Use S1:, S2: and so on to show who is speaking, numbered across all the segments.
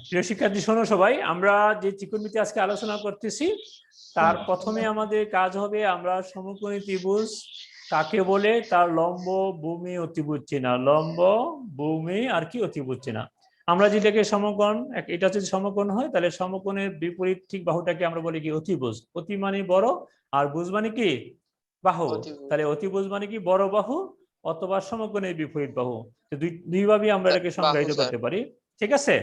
S1: প্রিয় শিক্ষার্থী, শোনো সবাই, আমরা যে ত্রিকোণমিতি আজকে আলোচনা করতেছি তার প্রথমে আমাদের কাজ হবে আমরা সমকোণী ত্রিভুজ কাকে বলে তার লম্ব, ভূমি, অতিভুজ চেনা। লম্ব, ভূমি আর কি অতিভুজ চেনা। আমরা যেটাকে সমকোণ, এটা যদি সমকোণ হয় তাহলে সমকোণের বিপরীত ঠিক বাহুটাকে আমরা বলি কি অতিভুজ। অতি মানে বড় আর ভুজ মানে কি বাহু। তাহলে অতিভুজ মানে কি বড় বাহু অথবা সমকোণের বিপরীত বাহু। দুইভাবেই আমরা এটাকে সংজ্ঞায়িত করতে পারি। ঠিক আছে,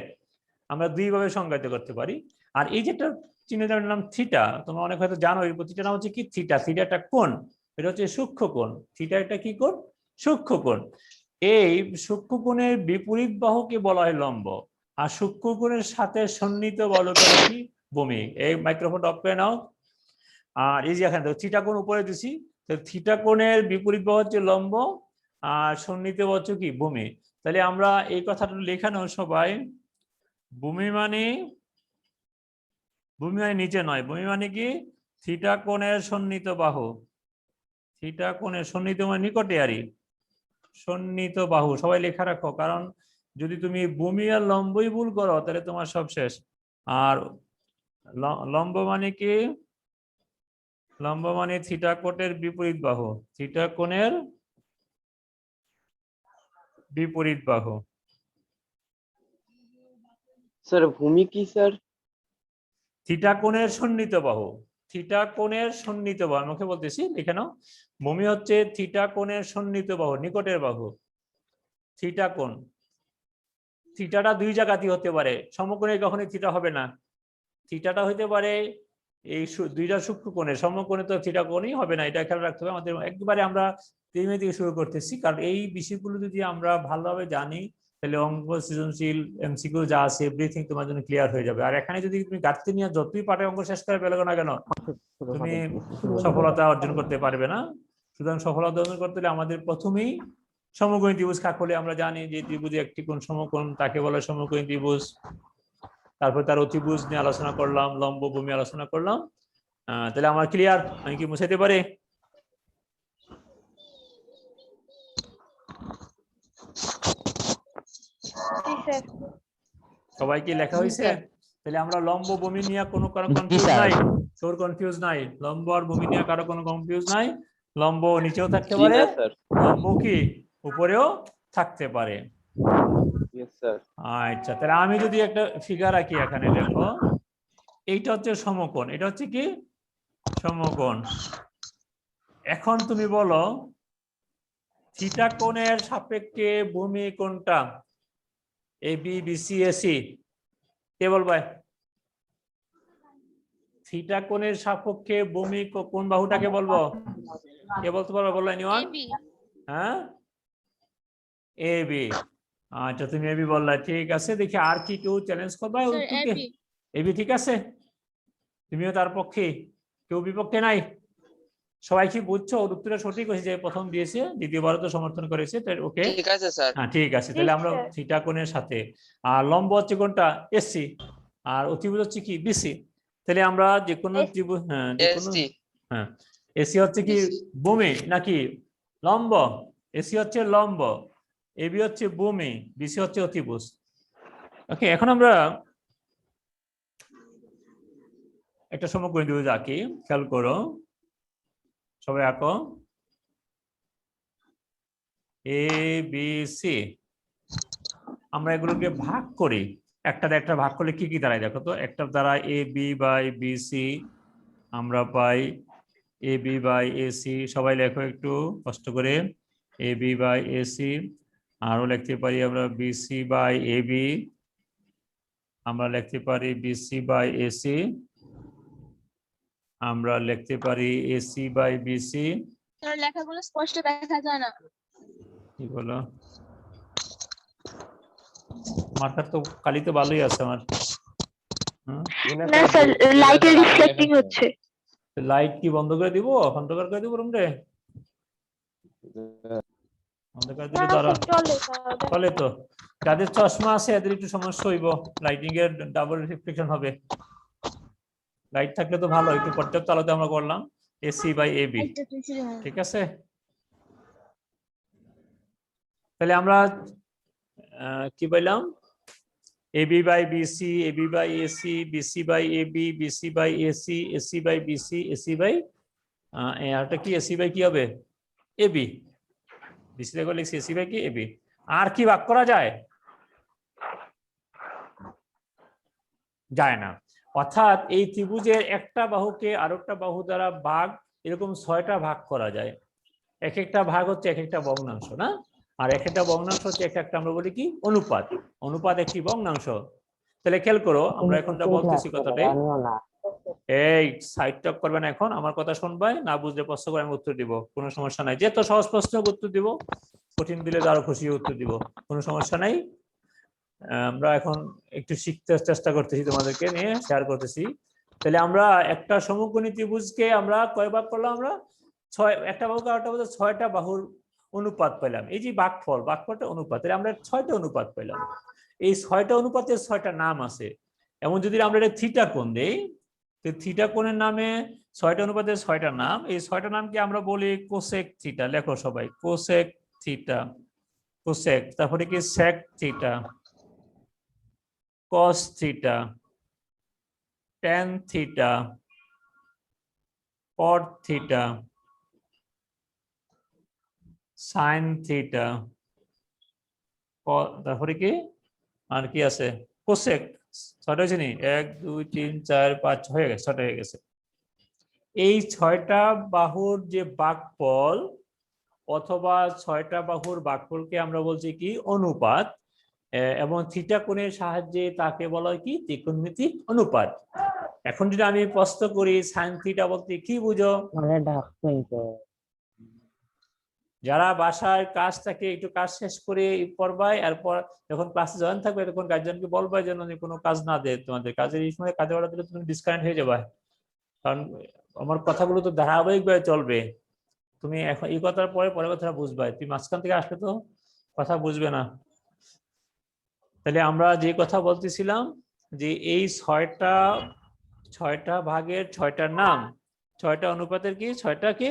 S1: আমরা দুইভাবে সংজ্ঞায়িত করতে পারি। আর এই যেটা চিহ্নের নাম থিটা, তোমরা অনেক হয়তো জানো, এই প্রতিটা নাম হচ্ছে কি থিটা। থিটা একটা কোণ, এটা হচ্ছে সূক্ষ্ম কোণ। থিটা একটা কি কোণ? সূক্ষ্ম কোণ। এই সূক্ষ্ম কোণের বিপরীত বাহুকে বলা হয় লম্ব, আর সূক্ষ্ম কোণের সাথে সন্নিহিত বাহুকে কি ভূমি। এই মাইক্রোফোন অফ করে নাও। আর এই যে এখানে থিটা কোণ উপরে দিছি, তো থিটা কোণের বিপরীত বাহু হচ্ছে লম্ব আর সন্নিহিত বাহু হচ্ছে কি ভূমি। তাহলে আমরা এই কথাটা লেখা নাও সবাই। ভূমি মানে নিচে নয়, ভূমি মানে কি থিটা কোণের সন্নিহিত বাহু। থিটা কোণের সন্নিহিত মানে নিকটে আরই সন্নিহিত বাহু। সবাই লেখা রাখো, কারণ যদি তুমি ভূমি আর লম্বই ভুল করো তাহলে তোমার সব শেষ। আর লম্ব মানে কি? লম্ব মানে থিটা কোণের বিপরীত বাহু। থিটা কোণের বিপরীত বাহু।
S2: স্যার ভূমি কি স্যার?
S1: থিটা কোণের সন্নিহিত বাহু। থিটা কোণের সন্নিহিত বাহু মুখে বলতেছি, লিখে নাও। ভূমি হচ্ছে থিটা কোণের সন্নিহিত বাহু, নিকটের বাহু। থিটা কোণ, থিটাটা দুই জায়গাতেই হতে পারে, সমকোণে কখনোই থিটা হবে না। থিটাটা হইতে পারে এই দুইটা সূক্ষ্ম কোণে, সমকোণে তো থিটা কোণই হবে না, এটা খেয়াল রাখতে হবে আমাদের। একবারে আমরা ত্রিকোণ থেকে শুরু করতেছি, কারণ এই বিষয়গুলো যদি আমরা ভালোভাবে জানি তাহলে অঙ্ক, সৃজনশীল, এমসিকিউ যা আছে এভরিথিং তোমার জন্য ক্লিয়ার হয়ে যাবে। আর এখানে যদি তুমি ঘাটতি নিয়ে যতই পাঠে অঙ্ক শেষ করে পেলে না কেন, তুমি সফলতা অর্জন করতে পারবে না। সুতরাং সফলতা অর্জন করতে হলে আমাদের প্রথমেই সমকোণী ত্রিভুজ কাকে বলে আমরা জানি, যে ত্রিভুজে একটি কোণ সমকোণ তাকে বলে সমকোণী ত্রিভুজ। তারপর তার অতিভুজ নিয়ে আলোচনা করলাম, লম্ব, ভূমি আলোচনা করলাম। তাহলে আমার ক্লিয়ার, আমি কি মুছাইতে পারি? সবাই কি লেখা হয়েছে? তাহলে আমরা লম্ব, ভূমি নিয়ে কোনো কনফিউজ নাই? তোর কনফিউজ নাই? লম্ব আর ভূমি নিয়ে কারো কোনো কনফিউজ নাই? লম্ব নিচেও থাকতে পারে, লম্ব কি উপরেও থাকতে পারে। আচ্ছা, তাহলে আমি যদি একটা ফিগার আঁকি এখানে, দেখো এইটা হচ্ছে সমকোণ, এটা হচ্ছে কি সমকোণ। এখন তুমি বলো থিটা কোণের সাপেক্ষে ভূমি কোনটা? A B, B C, A C. কে বলবে? থিটা কোণের সাপেক্ষে ভূমি কোন বাহুটাকে বলবো? কে বলতে পারবে? বলো এনিওয়ান? হ্যাঁ, এ বি। আচ্ছা, তুমি এবি বললা, ঠিক আছে। দেখি আর কি কেউ চ্যালেঞ্জ করবে? এবি ঠিক আছে? তুমিও তার পক্ষে? কেউ বিপক্ষে নাই? সবাই কি বুঝছো? ওর উত্তরটা সঠিক হয়েছে, যে প্রথম দিয়েছে, দ্বিতীয়বার তো সমর্থন করেছে, ওকে
S3: ঠিক আছে স্যার।
S1: হ্যাঁ ঠিক আছে। তাহলে আমরা থিটা কোণের সাথে, আর লম্ব হচ্ছে কোনটা? এসসি, আর অতিভুজ হচ্ছে কি বিসি। তাহলে আমরা যে কোনো ত্রিভুজ, হ্যাঁ যে কোনো, হ্যাঁ এসি হচ্ছে কি ভূমি নাকি লম্ব? এসি হচ্ছে লম্ব, এবি হচ্ছে ভূমি, বিসি হচ্ছে অতিভুজ। ওকে, এখন আমরা একটা সমকোণী ত্রিভুজ আঁকি, খেয়াল করো সবাই, আঁকো এ বি সি। আমরা এগুলোকে ভাগ করি, একটা ভাগ করলে কি কি দাঁড়ায় দেখো তো। একটা দ্বারা A B by B C, আমরা পাই A B by A C. সবাই লেখো একটু কষ্ট করে, A B by A C. আরও লিখতে পারি আমরা বিসি বাই এ বি, আমরা লিখতে পারি বিসি বাই এসি, আমরা লিখতে পারি এসি বাই বিসি।
S4: লেখাগুলো স্পষ্ট দেখা যায় না।
S1: কি বলো? মার্কার তো কালি তো ভালোই আছে আমার।
S4: না স্যার, লাইটের রিফ্লেক্টিং হচ্ছে।
S1: লাইট কি বন্ধ করে দিব? অন্ধকার করে দিব রুমরে? অন্ধকার দিলে তারা চলে তো। যাদের চশমা আছে এদের একটু সমস্যা হইব, লাইটিং এর ডাবল রিফ্লেকশন হবে। লাইট থাকলে তো ভালো, একটু পর্যাপ্ত আলোতে আমরা করলাম এসি বাই এবি, ঠিক আছে? তাহলে আমরা কি পাইলাম AB by BC, AB by AC, BC by AB, BC by AC, AC by BC, AC by এটা কি AC by কি হবে AB, BC দেখো লিখছি AC by কি AB। আর কি ভাগ করা যায়? যায় না। অর্থাৎ এই ত্রিভুজের একটা বাহুকে আরেকটা বাহু দ্বারা ভাগ এরকম 6টা ভাগ করা যায়। এক একটা ভাগ হচ্ছে এক একটা ভগ্নাংশ না, আর এক একটা ভগ্নাংশ হচ্ছে এক একটা আমরা বলি কি অনুপাত। অনুপাত একটি ভগ্নাংশ। তাহলে খেয়াল করো আমরা এখন যা বলতেছি কথাটাই, এই সাইড টক করবে না, এখন আমার কথা শুনবে, না বুঝলে প্রশ্ন করে আমি উত্তর দিব, কোনো সমস্যা নাই। যে তো সহজ প্রশ্ন উত্তর দিব, কঠিন দিলে আরো খুশি উত্তর দিব, কোনো সমস্যা নাই। আমরা এখন একটু শিখতে চেষ্টা করতেছি, তোমাদেরকে নিয়ে শেয়ার করতেছি। তাহলে আমরা একটা সমকোণী ত্রিভুজকে আমরা কয় ভাগ করলাম? আমরা 6, একটা বাহুকে আরেকটা বাহুতে 6টা বাহুর অনুপাত পেলাম। এই যে ভাগফলটা অনুপাত, তাহলে আমরা 6টা অনুপাত পেলাম। এই 6টা অনুপাতের 6টা নাম আছে। এমন যদি আমরা এটা থিটা কোণ দেই, তো থিটা কোণের নামে 6টা অনুপাতের 6টা নাম। এই 6টা নামকে আমরা বলি কোসেক থিটা। লেখো সবাই, কোসেক থিটা, কোসেক। তারপরে কি sec theta, cos theta, tan theta, cot theta, sin theta, তারপরে কি আর কি আছে? কোসেক। 6টা হয়েছে নি? 1 2 3 4 5 6 হয়ে গেছে, 6টা হয়ে গেছে। এই 6টা বাহুর যে ভাগফল অথবা 6টা বাহুর ভাগফলকে আমরা বলছি কি অনুপাত, এবং থিটা কোণের সাহায্যে তাকে বলা হয় কি ত্রিকোণমিতিক অনুপাত। এখন যদি আমি প্রশ্ন করি সাইন থিটা বলতে কি বুঝো? যারা বাসায় কাজ থাকে একটু কাজ শেষ করে পড়বাই, এরপর যখন ক্লাসে জয়েন থাকবে তখন গার্জিয়ানকে বলবা যেন কোনো কাজ না দেয় তোমাদের। কাজের এই সময় কাজে দিলে তুমি ডিসকানেক্ট হয়ে যাবে, কারণ আমার কথাগুলো তো ধারাবাহিকভাবে চলবে। তুমি এখন এই কথার পরে পরের কথাটা বুঝবে, তুমি মাঝখান থেকে আসলে তো কথা বুঝবে না। তাহলে আমরা যে কথা বলতেছিলাম যে এই 6টা ভাগের 6টা নাম, 6টা অনুপাতের কি 6টা কি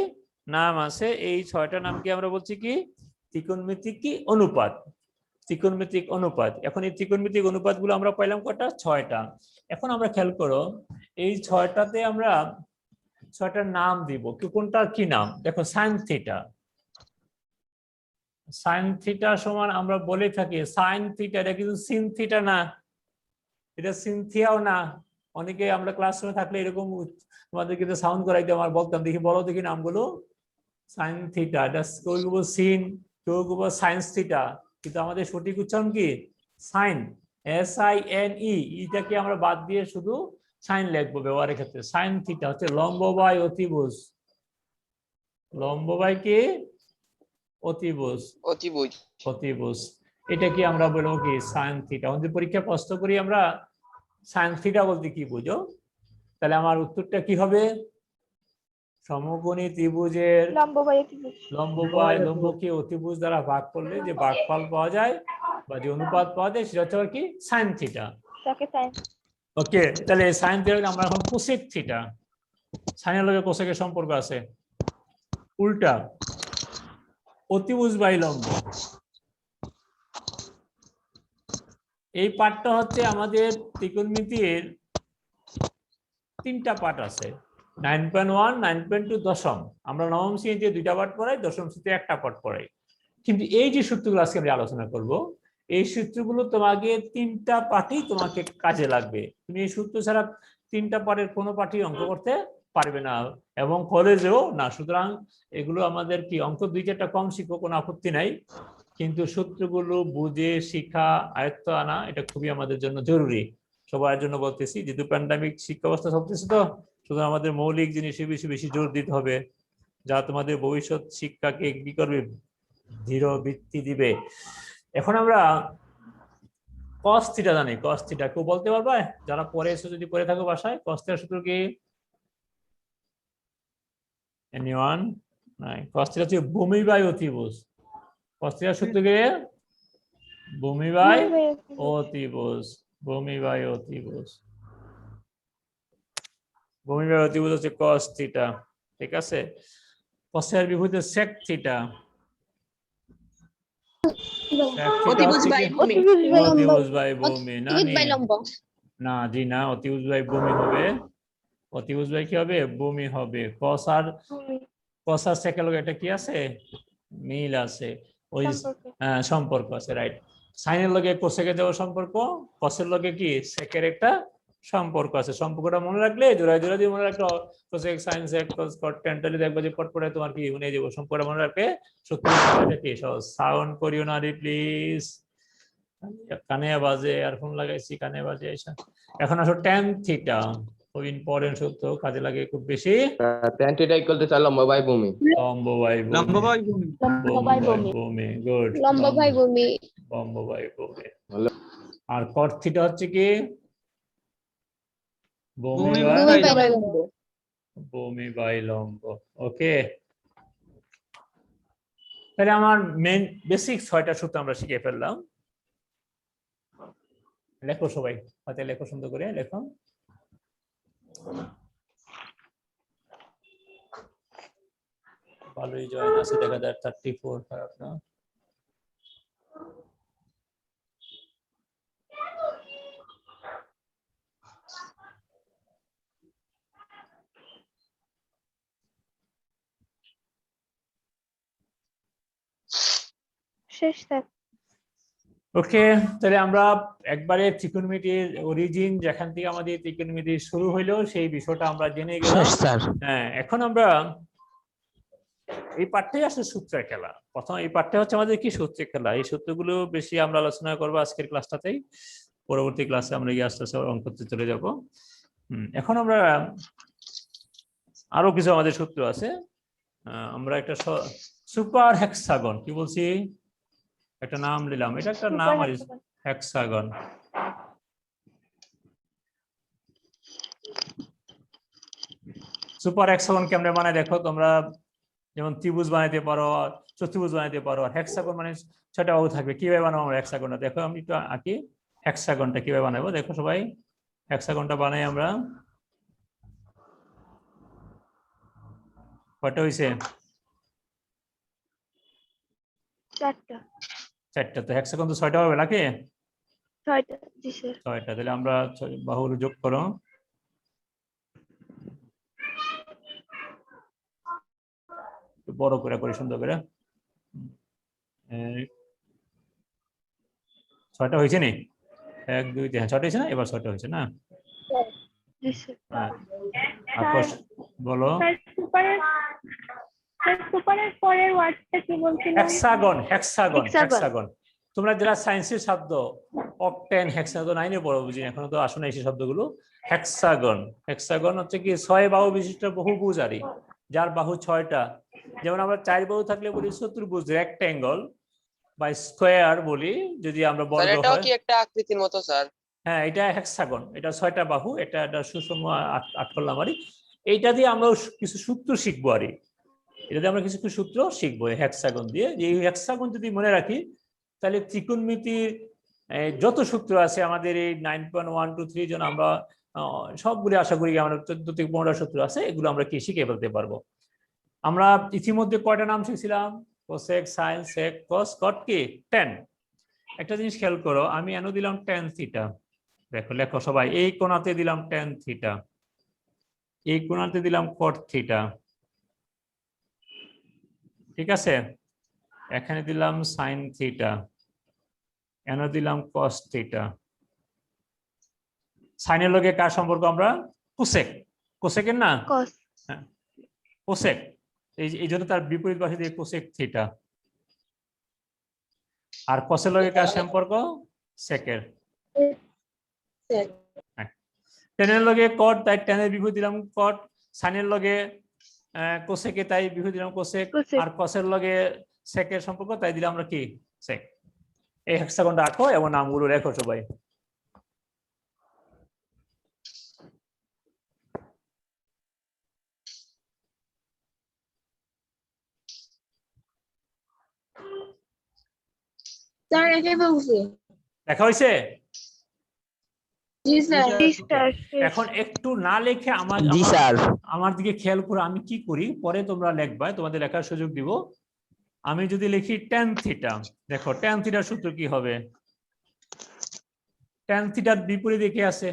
S1: নাম আছে। এই 6টা নামকে আমরা বলছি কি ত্রিকোণমিতিক কি অনুপাত, ত্রিকোণমিতিক অনুপাত। এখন এই ত্রিকোণমিতিক অনুপাত গুলো আমরা পাইলাম কটা? 6টা। এখন আমরা খেয়াল করো এই 6টাতে আমরা 6টার নাম দিব, কোনটার কি নাম? দেখো সাইন থিটা, সাইন থিটা সমান আমরা বলে থাকি সাইন থিটা, এটা কিন্তু সিন থিটা না, এটা সিনথিয়াও না। অনেকে আমরা ক্লাসরুমে থাকলে এরকম তোমাদের কিন্তু সাউন্ড করাইতে আমার বলতাম, দেখি বলো দেখি নামগুলো। সাইন থিটা, এটা কেউ কেউ সিন, কেউ কেউ সাইন্স থিটা, কিন্তু আমাদের সঠিক উচ্চারণ কি সাইন, SINE। এটাকে আমরা বাদ দিয়ে শুধু সাইন লিখবো ব্যবহারের ক্ষেত্রে। সাইন থিটা হচ্ছে লম্ব বাই অতিভুজ, লম্ব বাই কি অতিভুজ,
S2: অতিভুজ।
S1: অতিভুজ। এটা কি আমরা বলবো কি সাইন থিটা। আমাদের পরীক্ষা প্রশ্ন করি আমরা সাইন থিটা বলতে কি বুঝো? তাহলে আমার উত্তরটা কি হবে? সমকোণী ত্রিভুজের লম্বকে অতিভুজ দ্বারা ভাগ করলে যে ভাগফল পাওয়া যায় বা যে অনুপাত পাওয়া যায় সেটা হচ্ছে কি সাইন থিটা। ওকে, তাহলে সাইন থিটা আমরা এখন কোসেক থিটা, সাইনের লগে কোসেকের সম্পর্ক আছে, উল্টা অতিভুজ বাই লম্ব। এই পার্টটা হচ্ছে আমাদের ত্রিকোণমিতির 3টা পার্ট আছে, 9.1, 9.2, দশম। আমরা নবম শ্রেণীতে 2টা পার্ট পড়াই, দশম শ্রেণীতে 1টা পার্ট পড়াই। কিন্তু এই যে সূত্রগুলো আজকে আমরা আলোচনা করব, এই সূত্রগুলো তোমাকে 3টা পার্টেই তোমাকে কাজে লাগবে। তুমি এই সূত্র ছাড়া 3টা পার্টের কোনো পার্টই অঙ্ক করতে পারবে না, এবং কলেজেও না। সুতরাং এগুলো আমাদের কি অঙ্ক 2-4টা কম শিখো, কোনো আপত্তি নাই, কিন্তু সূত্রগুলো বুঝে শিক্ষা আয়ত্ত আনা এটা খুবই আমাদের জন্য জরুরি। সবার জন্য বলতেছি, যেহেতু প্যান্ডামিক শিক্ষা ব্যবস্থা চলতেছে, তো সুতরাং আমাদের মৌলিক জিনিসে বেশি বেশি জোর দিতে হবে, যা তোমাদের ভবিষ্যৎ শিক্ষাকে কি করবে, দৃঢ় ভিত্তি দিবে। এখন আমরা cos থিটা জানি, cos থিটা কেউ বলতে পারবে যারা পরে এসে, যদি পড়ে থাকো বাসায়? cos থিটার সূত্র কি? এনিওয়ান? নাই। cos থিটা হচ্ছে ভূমি বাই অতিভুজ। cos থিটার সূত্র কি? ভূমি বাই অতিভুজ, ভূমি বাই অতিভুজ, ভূমি বাই অতিভুজ হচ্ছে cos থিটা। ঠিক আছে, cos এর বিপরীতে sec থিটা,
S3: অতিভুজ বাই ভূমি।
S1: অতিভুজ বাই ভূমি না
S4: অতিভুজ
S1: নি?
S4: বাই লম্ব।
S1: না জি না, অতিভুজ বাই ভূমি হবে। অতিভুজ বাই কি হবে? ভূমি হবে। কস আর সেকের লগে এটা কি আছে? মিল আছে, ওই সম্পর্ক আছে, রাইট। সাইনের লগে কোসেকের দেওয়া সম্পর্ক, কসের লগে কি সেকের একটা সম্পর্ক আছে। সম্পর্কটা মনে রাখলে জোড়ায় জোড়া দিয়ে মনে রাখলে কোসেক সাইন সেক কস কট ট্যান তাহলে দেখবে যে পটপটে তোমার কি মনে যাবে। সম্পর্কটা মনে রাখলে সত্যি এটা কি সহজ। সাউন্ড করিও না রে প্লিজ, কানে বাজে, ইয়ারফোন লাগাইছি কানে বাজে। এখন আসো ট্যান থিটা, খুব ইম্পর্টেন্ট সূত্র, কাজে লাগে খুব বেশি।
S2: tan θ = 4 লম্ব বাই ভূমি।
S1: লম্ব বাই
S3: লম্ব
S1: ভূমি,
S3: বাই ভূমি।
S1: লম্ব বাই ভূমি, গুড।
S4: লম্ব বাই ভূমি।
S1: লম্ব বাই ভূমি। আর কট থিটা হচ্ছে কি? ভূমি
S3: ভূমি
S1: বাই
S3: বাই
S4: বাই লম্ব।
S1: ভূমি বাই লম্ব। ওকে, তাহলে আমার মেন বেসিক 6টা সূত্র আমরা শিখে ফেললাম। লেখো সবাই, হাতে লেখো, সুন্দর করে লেখো। ভালোই জয়েন আছে দেখা যায়, 34, খারাপ না।
S4: শেষ স্যার।
S1: ওকে, তাহলে আমরা একবারে ত্রিকোণমিতির অরিজিন, যেখান থেকে আমাদের ত্রিকোণমিতি শুরু হইলো সেই বিষয়টা আমরা জেনে গেলাম। হ্যাঁ, এখন আমরা এই পাঠ্যে আসলে সূত্রের খেলা। প্রথম এই পাঠ্যে হচ্ছে আমাদের কি সূত্রের খেলা। এই সূত্রগুলো বেশি আমরা আলোচনা করবো আজকের ক্লাসটাতেই, পরবর্তী ক্লাসে আমরা গিয়ে আস্তে আস্তে অঙ্কতে চলে যাব। এখন আমরা আরো কিছু আমাদের সূত্র আছে। আমরা একটা সুপার হেক্সাগন, কি বলছি, একটা নাম নিলাম, এটা একটা নাম আর হেক্সাগন। সুপার হেক্সাগন কেমনে বানায় দেখো তোমরা, যেমন ত্রিভুজ বানাইতে পারো, চতুর্ভুজ বানাইতে পারো, আর হেক্সাগন মানে 6টা বাহু থাকবে। কিভাবে বানাবো আমরা হেক্সাগনটা দেখো, আমি একটু আঁকি হেক্সাগনটা কিভাবে বানাবো। দেখো সবাই, হেক্সাগনটা বানাই আমরা। কয়টা হয়েছে?
S4: 4টা।
S1: 4টা। তো হেক্সাগন তো 6টা হবে নাকি?
S4: 6টা, জি স্যার।
S1: 6টা, তাহলে আমরা বাহুগুলো যোগ করো। বড় করে করি, সুন্দর করে। 6টা হয়েছে নি? 1 2 3, 6টা হয়েছে না? এবার 6টা হয়েছে না?
S4: জি স্যার।
S1: হ্যাঁ, আকর্ষ বলো।
S4: সুপারের পরের ওয়ার্ডটা কি বলছিলেন?
S1: Hexagon, hexagon, hexagon. তোমরা যারা সায়েন্সের শব্দ অক্টেন, হেক্সাগন 9-এ পড়ো, বুঝি এখনো তো আসো না এই শব্দগুলো। হেক্সাগন, হেক্সাগন হচ্ছে কি 6 বাহু বিশিষ্ট বহুভুজ, যার বাহু 6টা। যেমন আমরা 4 বাহু থাকলে বলি চতুর্ভুজ, রেক্ট্যাঙ্গল বা স্কয়ার বলি যদি আমরা বর্গ হয়।
S2: এটাও কি একটা আকৃতির মতো স্যার?
S1: হ্যাঁ, এটা হেক্সাগন, এটা 6টা বাহু, এটা একটা সুষম আটকল্লা মারি। এইটা দিয়ে আমরা কিছু সূত্র শিখবো, এটা দিয়ে আমরা কিছু সূত্র শিখবো হেক্সাগন দিয়ে। এই হেক্সাগন যদি মনে রাখি তাহলে ত্রিকোণমিতির যত সূত্র আছে আমাদের এই 9.123 জন আমরা সবগুলি আশা করি আমাদের 14 থেকে 15টা সূত্র আছে, এগুলো আমরা কি শিখে ফেলতে পারবো। আমরা ইতিমধ্যে কয়টা নাম শিখছিলাম? কোসেক, সাইন, সেক, কস, কট, কি ট্যান। একটা জিনিস খেয়াল করো, আমি এনে দিলাম ট্যান থিটা। দেখো লেখো সবাই, এই কোণাতে দিলাম ট্যান থিটা, এই কোণাতে দিলাম কট থিটা, ঠিক আছে? এখানে দিলাম সাইন থিটা, এনে দিলাম কস থিটা। সাইনের লগে কার সম্পর্ক আমরা? কোসেক, কোসেকের না?
S4: কস।
S1: হ্যাঁ, কোসেক, এই জন্য তার বিপরীত পাশে দিয়ে কোসেক থিটা। আর কসের লগে কার সম্পর্ক? সেকের। টেনের লগে কট, তাই টেনের বিপরীত দিলাম কট। সাইনের লগে কোসেকে, তাই বিপরীত দিলাম কোসেক। আর কসের লগে সেকের সম্পর্ক, তাই দিলাম আমরা কি সেক। এই হেক্সাগনটা আঁকো এবং নামগুলো লেখো সবাই।
S4: স্যার এটাই বলছি।
S1: লেখা হয়েছে?
S4: জি স্যার।
S1: এখন একটু না লিখে আমার দিকে খেয়াল করে আমি কি করি, পরে তোমরা লিখবা, তোমাদের লেখার সুযোগ দিব। আমি যদি লিখি tan থিটা, দেখো tan থিটার সূত্র কি হবে? tan থিটার বিপরীতে কি আছে?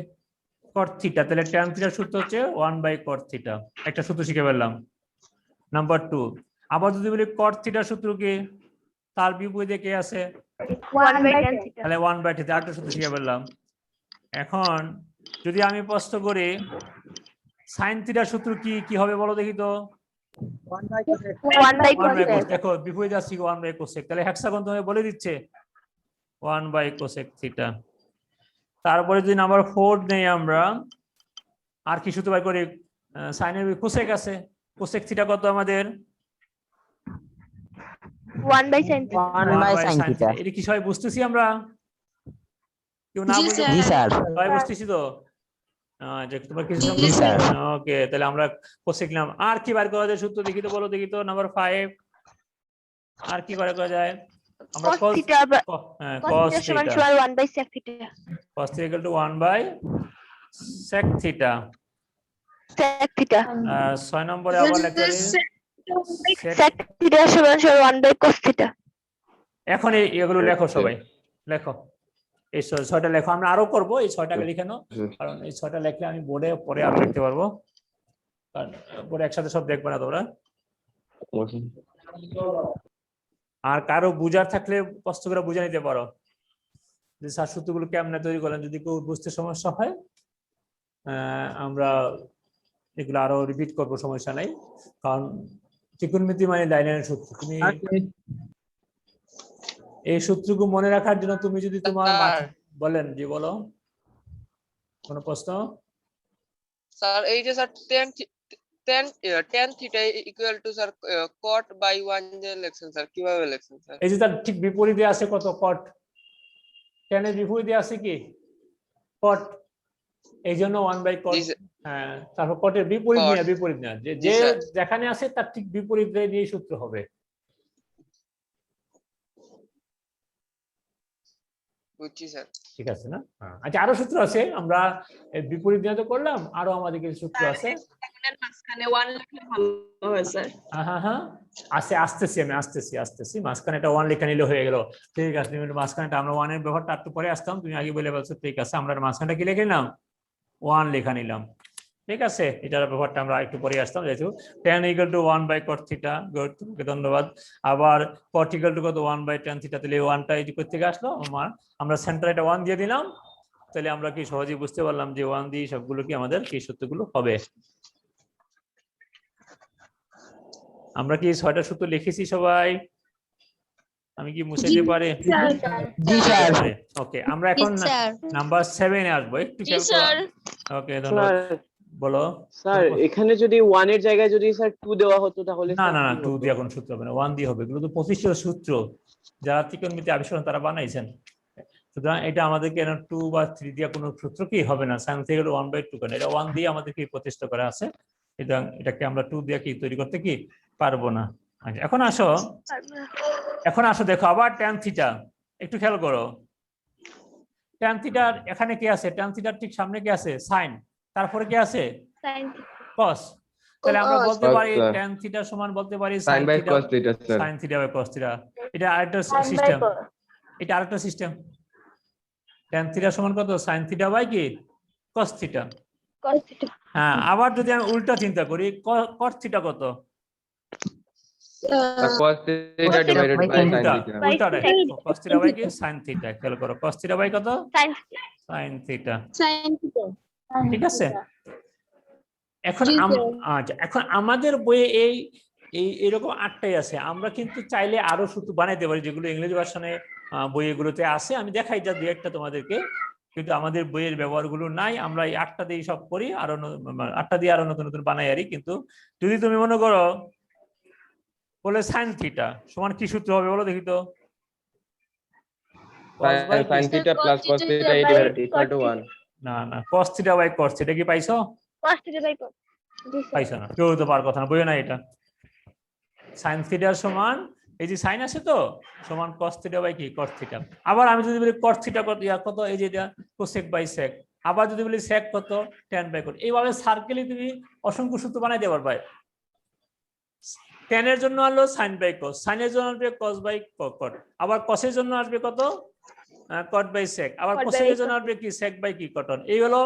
S1: cot theta. তাহলে tan থিটার সূত্র হচ্ছে 1/cot থিটা। একটা সূত্র শিখে ফেললাম। নাম্বার 2, আবার যদি বলি cot থিটার সূত্র কি, তার বিপরীতে কে আছে?
S4: 1/tan theta।
S1: তাহলে 1/θ, আরেকটা সূত্র শিখে ফেললাম। এখন যদি আমি প্রশ্ন করি sin থিটার সূত্র কি কি হবে বলো দেখি তো? 1/cos। দেখো বিপরীতে আসছে 1/cosec, তাহলে হেক্সাগন তোমাকে বলে দিচ্ছে 1/cosec থিটা। তারপরে যদি নাম্বার 4 নেই আমরা, আর কি সূত্র বাই করি? সাইনের কোসেক আছে, কোসেক থিটা কত আমাদের?
S4: 1/sin theta।
S5: 1/sin theta।
S1: এটা কি সবাই বুঝতেছি আমরা? কেউ না
S3: জি
S1: বুঝলে
S3: স্যার।
S5: জি স্যার।
S1: সবাই বুঝতেছি তো? যে তোমার কিছু
S5: জি স্যার।
S1: ওকে, তাহলে আমরা কোসেক নিলাম। আর কি বার করা যায় সূত্র দেখি তো, বলো দেখি তো নাম্বার 5। আর কি বার করা যায়? আমরা
S4: cos theta
S1: cos
S4: সমান
S1: থিটা,
S4: সমান 1/sec theta।
S1: cos theta equal to 1/sec theta.
S4: sec theta।
S1: 6 নম্বরে আবার লেখা যায়
S4: sec theta সমান সমান 1/cos theta।
S1: এখন এগুলো লেখো সবাই, লেখো এই 6টা লেখো। আমরা আরো করব, এই 6টাকে লিখে নাও, কারণ এই 6টা লিখলে আমি বোর্ডে পরে আরো লিখতে পারবো, কারণ বোর্ডে একসাথে সব দেখবে না তোমরা। আর কারো বুঝার থাকলে কষ্ট করে বুঝে নিতে পারো যে স্যার সূত্রগুলো কেমনে তৈরি করলেন। যদি কেউ বুঝতে সমস্যা হয় আমরা এগুলো আরো রিপিট করবো, সমস্যা নাই। কারণ ত্রিকোণমিতি মানে লাইনের সূত্র, তুমি এই সূত্রগুলো মনে রাখার জন্য তুমি যদি তোমার বলেন, জি বলো, কোনো প্রশ্ন?
S2: স্যার এই যে sir tan theta equal to sir cot by 1 যে লিখছেন স্যার, কিভাবে লিখছেন স্যার?
S1: এই যে তার ঠিক বিপরীতে আছে কত? cot। tan এর বিপরীতে আছে কি? cot। এই জন্য 1/cot।
S2: জি স্যার।
S1: হ্যাঁ, তারপর cot এর বিপরীত
S2: Cot।
S1: নিয়ে, বিপরীত না, যে
S2: জি স্যার।
S1: যেখানে আছে তার ঠিক বিপরীত দিয়ে সূত্র হবে।
S2: বুঝছি স্যার।
S1: ঠিক আছে না? আচ্ছা, আরো সূত্র আছে, আমরা বিপরীত নিয়ে তো করলাম, আরো আমাদের কিছু সূত্র আছে।
S3: মাঝখানে 1 লিখলে ভালো হয় স্যার।
S1: হ্যাঁ আসতেছি, আমি আসতেছি। মাঝখানে একটা 1 লেখা নিলে হয়ে গেল। ঠিক আছে, তুমি মাঝখানে আমরা 1 এর ব্যবহারটা একটু পরে আসতাম, তুমি আগে বলে বলছো। ঠিক আছে, আমরা মাঝখানটা কি লিখে নিলাম? 1 লেখা নিলাম। ঠিক আছে, এটার ব্যবহারটা আমরা একটু পরে আসতাম। যেহেতু tan equal to 1/cot theta, good, তোমাকে ধন্যবাদ। আবার cot equal to কত? 1/tan theta. তাহলে 1টা এই কোথা থেকে আসলো? আমরা সেন্টারে একটা 1 দিয়ে দিলাম, তাহলে আমরা কি সহজেই বুঝতে পারলাম যে 1 দিয়ে সবগুলো কি আমাদের কি সূত্রগুলো হবে। আমরা কি 6টা সূত্র লিখেছি সবাই? আমি কি মুছে দিতে পারি?
S5: জি স্যার।
S1: ওকে, আমরা এখন নাম্বার 7 এ আসবো, একটু খেয়াল করো। ওকে, ধন্যবাদ। বলো
S6: স্যার, এখানে যদি 1 এর জায়গায় যদি স্যার 2 দেওয়া হতো তাহলে
S1: না
S6: স্যার
S1: না না,
S6: কি
S1: 2
S6: হতো?
S1: দিয়ে এখন সূত্র হবে না, 1 দিয়ে হবে। এগুলো তো প্রতিষ্ঠিত সূত্র, যারা ত্রিকোণমিতি আবিষ্কার তারা বানাইছেন। সুতরাং এটা আমাদেরকে 2 বা 3 দিয়ে কোনো সূত্র কি হবে না। সাইন থেকে 1/2 কারণ এটা 1 দিয়ে আমাদেরকে প্রতিষ্ঠা করা আছে, সুতরাং এটাকে আমরা 2 দিয়ে কি তৈরি করতে কি পারবো না। আচ্ছা, এখন আসো দেখো আবার tan থিটা, একটু খেয়াল করো। tan থিটার এখানে কি আছে? tan থিটার ঠিক সামনে কি আছে? সাইন, তারপরে কি আছে?
S4: sin
S1: cos। তাহলে আমরা বলতে
S2: Cos,
S1: পারি
S2: sir।
S1: tan থিটা সমান বলতে পারি
S2: sin
S1: sin
S2: by
S1: theta,
S2: cos theta sir.
S1: sin theta by cos theta. এটা আরেকটা
S4: sin by
S1: সিস্টেম,
S4: cos।
S1: এটা আরেকটা সিস্টেম। tan থিটা সমান কত? sin থিটা বাই কি cos থিটা।
S4: cos theta।
S1: হ্যাঁ, আবার যদি আমি উল্টা চিন্তা করি, cos থিটা কত?
S2: cos theta divided by sin
S1: উল্টা,
S2: theta।
S1: উল্টাটা cos থিটা বাই কি sin থিটা। খেয়াল করো, cos থিটা বাই কত?
S4: sin
S1: sin theta.
S4: sin theta।
S1: ঠিক আছে, এখন
S4: জি স্যার।
S1: আচ্ছা, এখন আমাদের বইয়ে এই এরকম 8টাই আছে। আমরা কিন্তু চাইলে আরো সূত্র বানাইতে পারি, যেগুলো ইংরেজি ভার্সনে বইগুলোতে আছে। আমি দেখাই যা দুই একটা তোমাদেরকে, কিন্তু আমাদের বইয়ের ব্যবহারগুলো নাই। আমরা এই 8টা দিয়ে সব করি, আরো 8টা দিয়ে আরো নতুন নতুন বানাই আরি। কিন্তু যদি তুমি মনে করো বলে sin থিটা সমান কি সূত্র হবে বলো দেখি তো?
S2: sin theta plus cos theta equal to 1।
S1: না না, cos theta by cos theta কি পাইছো?
S4: cos theta by cos। জি স্যার।
S1: পাইছো না, কেউ তো পার কথা না, বইও না এটা। sin থিটার সমান এই যে সাইন আছে তো, সমান cos থিটা বাই কি cos থিটা। আবার আমি যদি বলি cos থিটা কত, এই যে এটা cosec বাই sec। আবার যদি বলি sec কত, tan বাই cot। এইভাবে সার্কেলে তুমি অসংখ্য সূত্র বানাইতে পারবে। tan এর জন্য হলো sin বাই cos, sin এর জন্য আসবে cos বাই cot, আবার cos এর জন্য আসবে কত cot বাই sec, আবার
S4: Cot
S1: cosec
S4: by
S1: এর জন্য আসবে কি sec বাই কি cotton। এই হলো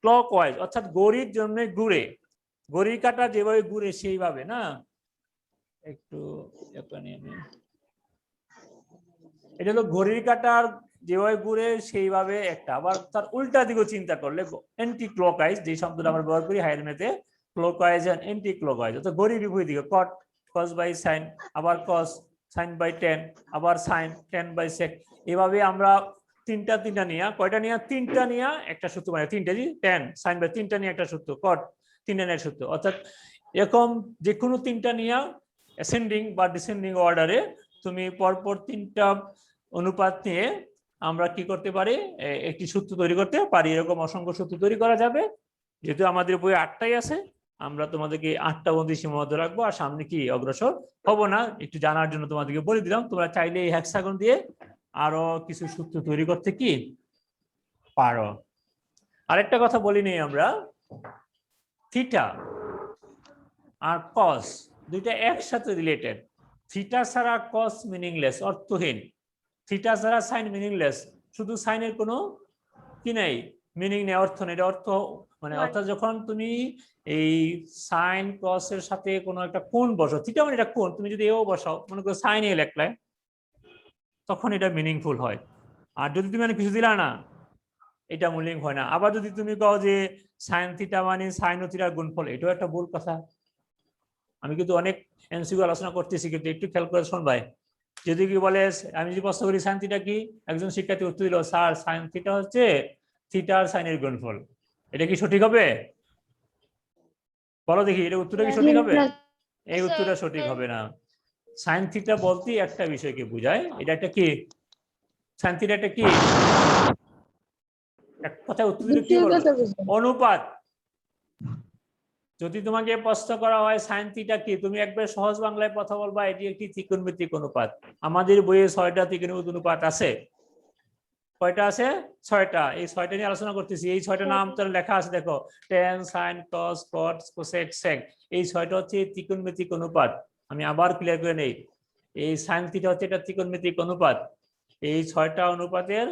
S1: ক্লকওয়াইজ, অর্থাৎ ঘড়ির জন্য ঘুরে, ঘড়ির কাঁটা যেভাবে ঘুরে সেইভাবে না। একটু এখানে আমি, এটা হলো ঘড়ির কাঁটার যেভাবে ঘুরে সেইভাবে একটা। আবার তার উল্টা দিকেও চিন্তা করলে অ্যান্টি ক্লকওয়াইজ, যে শব্দটা আমরা ব্যবহার করি হায়ার ম্যাথে, ক্লকওয়াইজ এন্ড অ্যান্টি ক্লকওয়াইজ, অর্থাৎ ঘড়ির বিপরীত দিকে cot cos বাই sin, আবার cos sin বাই tan, আবার sin tan বাই sec। এভাবে আমরা তিনটা নিয়ে, কয়টা নিয়ে, তিনটা নিয়ে একটা সূত্র, মানে তিনটা জি tan sin বাই তিনটা নিয়ে একটা সূত্র, cot তিনটা নিয়ে সূত্র, অর্থাৎ এরকম যে কোনো তিনটা নিয়ে অ্যাসেন্ডিং বা ডিসেন্ডিং অর্ডারে তুমি পরপর তিনটা অনুপাত নিয়ে আমরা কি করতে পারি, একটি সূত্র তৈরি করতে পারি। এরকম অসংখ্য সূত্র তৈরি করা যাবে, যেহেতু আমাদের বই 8টাই আছে, আমরা তোমাদেরকে 8টা বন্দি সীমাবদ্ধ রাখবো, আর সামনে কি অগ্রসর হব না, একটু জানার জন্য তোমাদেরকে বলে দিলাম। তোমরা চাইলে এই হেক্সাগন দিয়ে আরো কিছু সূত্র তৈরি করতে কি পারো। আরেকটা কথা বলি নেই আমরা, থিটা আর কস দুইটা একসাথে রিলেটেড। থিটা ছাড়া কস মিনিংলেস, অর্থহীন। থিটা ছাড়া সাইন মিনিংলেস, শুধু সাইনের কোনো কি নাই, মিনিং নেই, অর্থ নেই। অর্থ মানে অর্থাৎ যখন তুমি এই সাইন কস এর সাথে কোনো একটা কোণ বসো, থিটা মানে এটা কোণ, তুমি যদি এও বসাও, মনে করো সাইন এ লেখলে, তখন এটা মিনিংফুল হয়। আর যদি তুমি মানে কিছু দিলা না, এটা মিনিং হয় না। আবার যদি তুমি কও যে সাইন থিটা মানে সাইন ও থিটার গুণফল, এটাও একটা ভুল কথা। আমি কিন্তু অনেক এমসিকিউ আলোচনা করতেছি, কিন্তু একটু খেয়াল করে শুনবাই। যদি কি বলে, আমি যদি প্রশ্ন করি সাইন থিটা কি, একজন শিক্ষার্থী উত্তর দিল স্যার সাইন থিটা হচ্ছে থিটার সাইনের গুণফল, এটা কি সঠিক হবে? বলো দেখি, এটা উত্তরটা কি সঠিক হবে? এই উত্তরটা সঠিক হবে না। সাইন থিটা বলতে একটা বিষয়কে বোঝায়, এটা একটা কি, সাইন থিটা একটা কি, এক কথায় উত্তর দিলে কি বলবো, অনুপাত। যদি তোমাকে প্রশ্ন করা হয় সাইন থিটা কি, তুমি একবার সহজ বাংলায় কথা বলবা এটি একটি ত্রিকোণমিতিক অনুপাত। আমাদের বইয়ে 6টা ত্রিকোণমিতিক অনুপাত আছে। কয়টা আছে? 6টা। এই 6টা নিয়ে আলোচনা করতেছি। এই 6টা নাম তো লেখা আছে, দেখো, tan sin cos cot cosec sec, এই 6টা হচ্ছে ত্রিকোণমিতিক অনুপাত। আমি আবার ক্লিয়ার করে নেই, এই সাইন থিটা হচ্ছে এটা ত্রিকোণমিতিক অনুপাত। এই 6টা অনুপাতের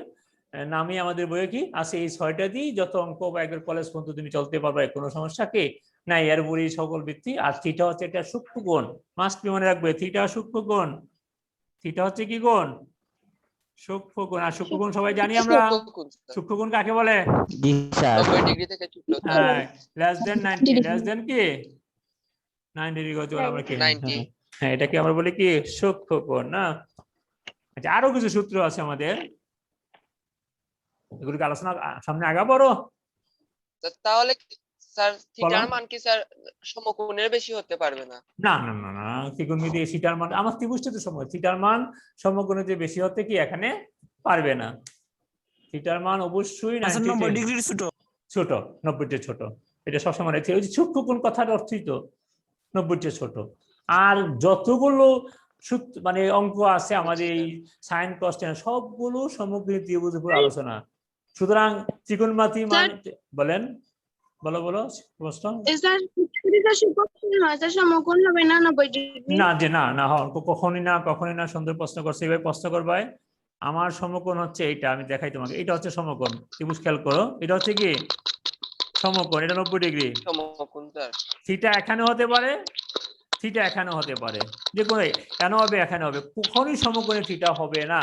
S1: নামই আমাদের বইয়ে কি আছে, এই 6টা দিয়ে যত অঙ্ক বা একবার কলেজ পর্যন্ত তুমি চলতে পারবে, কোনো সমস্যা কি নাই। এর বই সকল ভিত্তি। আর থিটা হচ্ছে এটা সূক্ষ্মকোণ, মাস্ট বি মনে রাখবে, থিটা সূক্ষ্মকোণ। থিটা হচ্ছে কি কোণ? সূক্ষ্মকোণ। আর সূক্ষ্মকোণ সবাই জানি আমরা, সূক্ষ্মকোণ কাকে বলে?
S5: জি স্যার
S2: 90 ডিগ্রি থেকে ছোট।
S1: হ্যাঁ, লেস দেন 90, লেস দেন কি 90 ডিগ্রি হচ্ছে আমরা কি,
S2: 90।
S1: হ্যাঁ এটাকে আমরা বলি কি সূক্ষ্মকোণ না। আচ্ছা, আরো কিছু সূত্র আছে আমাদের, এগুলোকে আলোচনা সামনে আগাবো।
S2: তাহলে স্যার থিটার
S1: বলো।
S2: মান কি স্যার সমকোণের বেশি হতে পারবে না?
S1: না না না না, ত্রিকোণমিতি থিটার মান, আমার ত্রিভুজটিতে সময় থিটার মান সমকোণীতে বেশি হতে কি এখানে পারবে না। থিটার মান অবশ্যই 90 ডিগ্রি ছোট, 90 ছোট। এটা সবসময় রেখে, ওই যে সূক্ষ্মকোণ কথার অর্থই তো 90 ছোট। আর যতগুলো মানে অঙ্ক আছে আমাদের এই সাইন কস ট্যান, সবগুলো সমকোণী ত্রিভুজের উপর আলোচনা। সুতরাং ত্রিকোণমিতি মান, বলেন, বলো বলো প্রশ্ন।
S3: সমকোণ হবে না 90 ডিগ্রি?
S1: না যে না না, কখনই না, কখনই না। সুন্দর প্রশ্ন করছে, এভাবে প্রশ্ন করবে। আমার সমকোণ হচ্ছে এইটা, আমি দেখাই তোমাকে, এটা হচ্ছে সমকোণ, ত্রিভুজ খেয়াল করো, এটা হচ্ছে কি সমকোণ, এটা 90 ডিগ্রি।
S2: সমকোণ স্যার।
S1: থিটা এখানে হতে পারে, থিটা এখানে হতে পারে, যে কোনো কেন হবে, এখানে হবে, কখনই সমকোণে থিটা হবে না।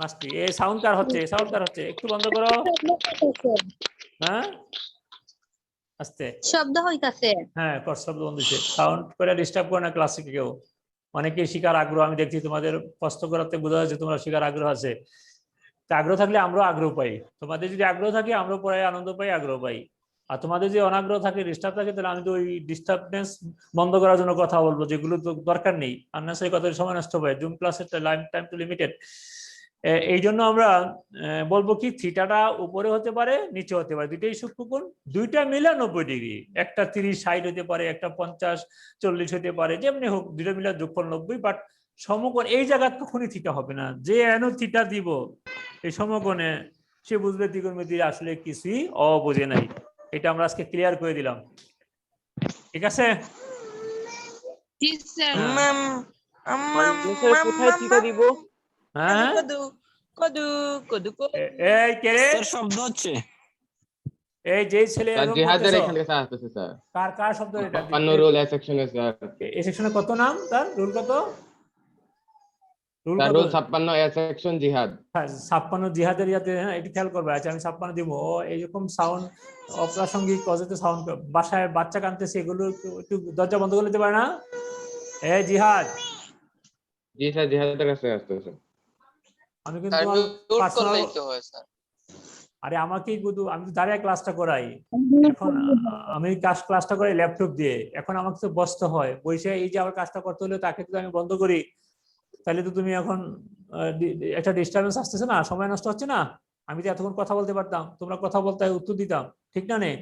S1: মাস্তি এই সাউন্ড কার হচ্ছে, সাউন্ড কার হচ্ছে, একটু বন্ধ করো। হ্যাঁ আস্তে
S4: শব্দ হইতাছে।
S1: হ্যাঁ, শব্দ বন্ধ হচ্ছে, সাউন্ড করে ডিস্টার্ব করে না ক্লাসে কেউ। অনেকে শিকার আগ্রহ, আমি দেখছি তোমাদের প্রশ্ন করাতে বোঝা যাচ্ছে তোমরা শিকার আগ্রহ আছে। আগ্রহ থাকলে আমরাও আগ্রহ পাই, তোমাদের যদি আগ্রহ থাকে আমরাও পড়ায় আনন্দ পাই, আগ্রহ পাই। আর তোমাদের যে অনাগ্রহ থাকে, ডিস্টার্ব থাকে, তাহলে আমি তো ওই ডিস্টার্বনেস বন্ধ করার জন্য কথা বলবো, যেগুলো তো দরকার নেই, আননেসারি কথা সময় নষ্ট হয়। জুম ক্লাসের টাইম টু লিমিটেড। এই জন্য আমরা বলবো কি, থিটাটা উপরে হতে পারে, নিচে হতে পারে, দুইটাই সূক্ষ্মকোণ, দুইটা মিলে 90 ডিগ্রি। একটা 30-60 হতে পারে, একটা 50-40 হতে পারে, যেমনি হোক দুইটা মিলে যোগফল 90। বাট সমকোণ এই জায়গা কখনই থিটা হবে না। যে এনো থিটা দিব এই সমকোণে, সে বুঝবে ত্রিকোণমিতির আসলে কিছুই অবোঝে নাই। এটা আমরা আজকে ক্লিয়ার করে দিলাম, ঠিক আছে?
S3: জি স্যার
S6: মানে স্যার কোথায় থিটা দিব?
S1: হ্যাঁ এই কে রে?
S7: স্যার শব্দ হচ্ছে
S1: এই যে ছেলে
S8: স্যার
S1: এরকম
S8: জিহাদের
S1: করতেছো,
S8: এখান থেকে স্যার আসতেছে স্যার
S1: কার কার শব্দ এটা?
S8: 56 রোল এ সেকশনে স্যার
S1: এই সেকশনে কত নাম তার? রুল কত? রুল
S8: স্যার
S1: কত?
S8: রোল 56 এ সেকশন জিহাদ
S1: 56 জিহাদের ইয়াতে, হ্যাঁ এটি খেয়াল করবে। আচ্ছা আমি 56 দিব। ও এইরকম সাউন্ড অপ্রাসঙ্গিক অযথা সাউন্ড, বাসায় বাচ্চা কাঁদতেছে, এগুলো একটু দরজা বন্ধ করে দিতে পারে না? এই জিহাদ,
S8: জি স্যার জিহাদের কাছে আসতেছে
S1: আমি কিন্তু
S2: স্যার
S1: তোমার
S2: মিউট
S1: পার্সোনাল,
S2: করলেই তো হয় স্যার।
S1: আরে আমাকেই কিন্তু, আমি তো দাঁড়িয়ে ক্লাসটা করাই এখন, আমি ক্লাসটা করাই ল্যাপটপ দিয়ে। এখন আমাকে তো বসতে হয়, বসে এই যে আবার কাজটা করতে হলে তাকে তো আমি বন্ধ করি, তাহলে তো তুমি এখন একটা ডিস্টারবেন্স আসতেছে না, সময় নষ্ট হচ্ছে না? আমি তো এতক্ষণ কথা বলতে পারতাম, তোমরা কথা বলতে উত্তর দিতাম, ঠিক না? নেই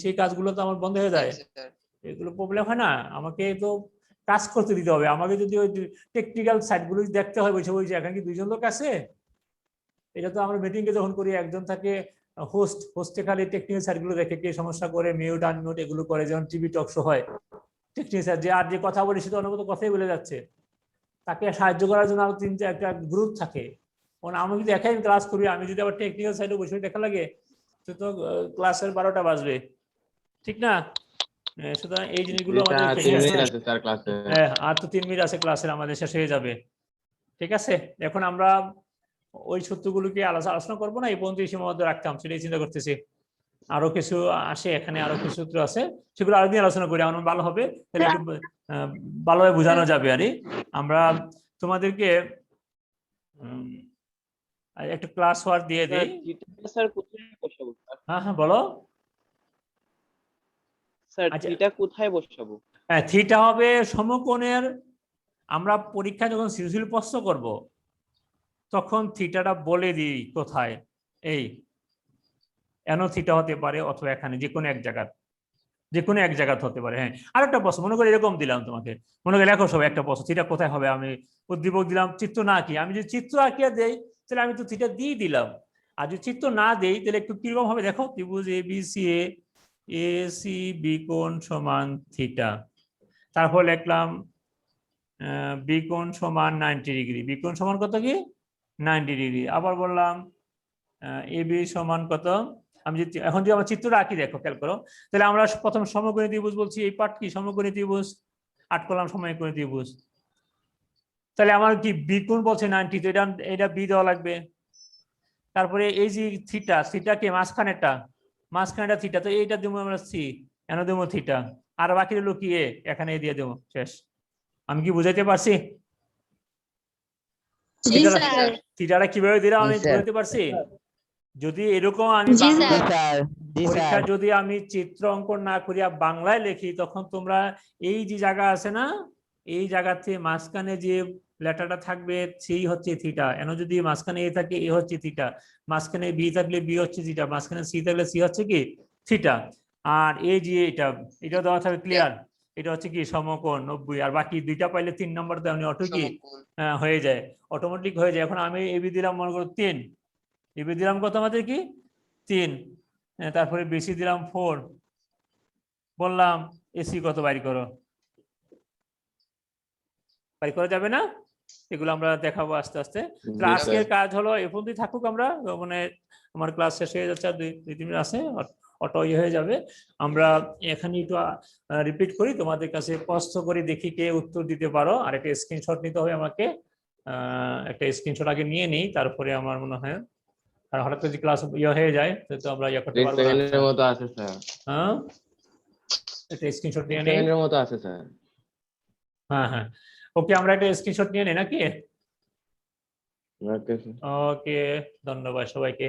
S1: সেই কাজগুলো তো আমার বন্ধ হয়ে যায়,
S2: স্যার
S1: এগুলো প্রবলেম হয় না? আমাকে তো কাজ করতে দিতে হবে। আমাকে যদি ওই টেকনিক্যাল সাইড গুলো দেখতে হয় বসে বসে, এখানে কি দুইজন লোক আছে? এটা তো আমরা মিটিং এ যখন করি একজন থাকে হোস্টে খালি টেকনিক্যাল সাইড গুলো দেখে, কে সমস্যা করে, মিউট আনমিউট এগুলো করে, যেমন টিভি টক শো হয়। টেকনিক্যাল সাইড যে আর যে কথা বলে সে তো অন্য কথাই বলে যাচ্ছে, তাকে সাহায্য করার জন্য আরো একটা গ্রুপ থাকে। আমি যদি একাই ক্লাস করি, আমি যদি আবার টেকনিক্যাল সাইডে বসে দেখা লাগে, তো ক্লাসের 12টা বাজবে, ঠিক না? সুতরাং এই জিনিসগুলো আমাদের
S8: স্যার 3 মিনিট আছে স্যার ক্লাসে
S1: আর তো 3 মিনিট আছে ক্লাসের, আমাদের শেষ হয়ে যাবে। ঠিক আছে, এখন আমরা ওই সূত্রগুলোকে আলোচনা করবো না, এই পর্যন্ত সীমাবদ্ধ রাখতাম, সেটাই চিন্তা করতেছি। আরো কিছু আসে এখানে, আরো কিছু সূত্র আছে, সেগুলো আরো দিন আলোচনা করি, আমার ভালো হবে, তাহলে একটু ভালোভাবে বোঝানো যাবে। আর আমরা তোমাদেরকে একটা ক্লাস ওয়ার্ক দিয়ে
S6: স্যার
S1: দিই।
S6: থিটা স্যার কোথায় বসাবো স্যার?
S1: হ্যাঁ হ্যাঁ বলো।
S6: স্যার
S1: আচ্ছা।
S6: থিটা কোথায় বসাবো?
S1: হ্যাঁ থিটা হবে সমকোণের, আমরা পরীক্ষায় যখন সৃজনশীল প্রশ্ন করব তখন থিটাটা বলে দিই কোথায়। এই এনো থিটা হতে পারে, অথবা এখানে যে কোনো এক জায়গাতে হতে পারে। হ্যাঁ আর একটা প্রশ্ন মনে করে এরকম দিলাম তোমাকে, মনে করে লেখো সবাই একটা প্রশ্ন, থিটা কোথায় হবে? আমি উদ্দীপক দিলাম চিত্র না আঁকি, আমি যদি চিত্র আঁকিয়া দেই তাহলে আমি তো থিটা দিয়ে দিলাম, আর যদি চিত্র না দেই তাহলে একটু কিরকম হবে দেখো। ত্রিভুজ এবিসি বি কোণ সমান থিটা, তারপর লিখলাম বি কোণ সমান 90 ডিগ্রি, বি কোণ সমান কত কি 90 ডিগ্রি। আবার বললাম এবি সমান কত, আমি যদি এখন যদি আমার চিত্রটা আঁকি দেখো খেয়াল করো, তাহলে আমরা প্রথম সমকোণী ত্রিভুজ বলছি, এই পার্ট কি সমকোণী ত্রিভুজ, 8 কলাম সমকোণী ত্রিভুজ। তাহলে আমার কি বি কোণ বলছে 90, তো এটা বি দেওয়া লাগবে। তারপরে এই যে থিটা কে মাঝখানেটা থিটা, তো এইটা দেবো আমরা সি, এনে দেবো থিটা, আর বাকি হলো কি এ, এখানে দিয়ে দেবো, শেষ। আমি কি বুঝাইতে পারছি?
S3: জি স্যার
S1: থিটাটা কিভাবে দিলাম আমি
S5: জি, স্যার।
S1: বুঝাইতে পারছি? যদি এরকম আমি
S3: জি,
S5: জি
S1: বাংলা
S5: স্যার, জি
S1: পরীক্ষা
S5: স্যার।
S1: যদি আমি চিত্র অঙ্কন না করিয়া বাংলায় লিখি, তখন তোমরা এই যে জায়গা আছে না, এই জায়গাতে মাঝখানে যে লেটারটা থাকবে সেই হচ্ছে থিটা। এন যদি মাঝখানে এ থাকে এ হচ্ছে থিটা, মাঝখানে বি থাকলে বি হচ্ছে থিটা, মাঝখানে সি থাকলে সি হচ্ছে কি থিটা। আর এই যে এটা দেওয়া থাকবে ক্লিয়ার, এটা হচ্ছে কি সমকোণ 90, আর বাকি দুইটা পাইলে 3 নম্বর দেওয়া অটো কি
S2: সমকোণ
S1: হয়ে যায়, অটোমেটিক হয়ে যায়। এখন আমি এবি দিলাম মনে করো 3, এবি দিলাম কত আমাদের কি 3, তারপরে বেশি দিলাম 4, বললাম এসি কত বাইর করো, বাইর করা যাবে না? এগুলো আমরা দেখাবো আস্তে আস্তে।
S8: জি,
S1: আজকের
S8: স্যার।
S1: কাজ হলো এ পর্যন্তই থাকুক, আমরা মানে আমার ক্লাস শেষ হয়ে যাচ্ছে, আর 2-3 মিনিট আছে, অটো হয়ে যাবে। আমরা এখানে একটু রিপিট করি, তোমাদের কাছে প্রশ্ন করে দেখি কে উত্তর দিতে পারো, আর একটা স্ক্রিনশট নিতে হবে আমাকে। একটা স্ক্রিনশট আগে নিয়ে নিই, তারপরে আমার মনে হয়, আর হঠাৎ করে ক্লাস হয়ে যায় তো আমরা করতে
S8: 30
S1: পারবো না।
S8: সেকেন্ডের মতো আছে স্যার,
S1: হ্যাঁ একটা স্ক্রিনশট
S8: 30
S1: নিয়ে নেই।
S8: সেকেন্ডের মতো আছে স্যার।
S1: হ্যাঁ হ্যাঁ ওকে, আমরা একটা স্ক্রিনশট নিয়ে নেই নাকি?
S8: Okay sir.
S1: ওকে, ধন্যবাদ সবাইকে।